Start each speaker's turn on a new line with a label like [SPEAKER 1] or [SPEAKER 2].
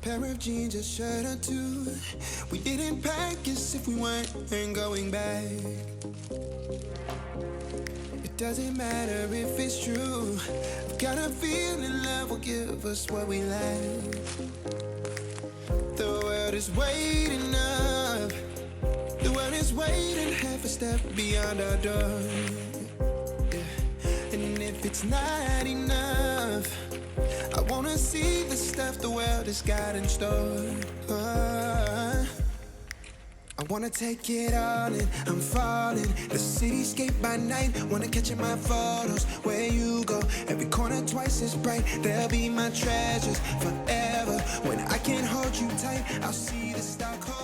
[SPEAKER 1] Pair of jeans, a shirt or two. We didn't pack as if we weren't going back. It doesn't matter if it's true. I've got a feeling love will give us what we lack. The world is waiting up. The world is waiting half a step beyond our door. Yeah. And if it's not enough, I wanna see the stuff the world has got in store. I wanna take it all in, I'm falling. The cityscape by night, wanna catch in my photos. Where you go, every corner twice as bright. They'll be my treasures forever. When I can't hold you tight, I'll see the Stockholm.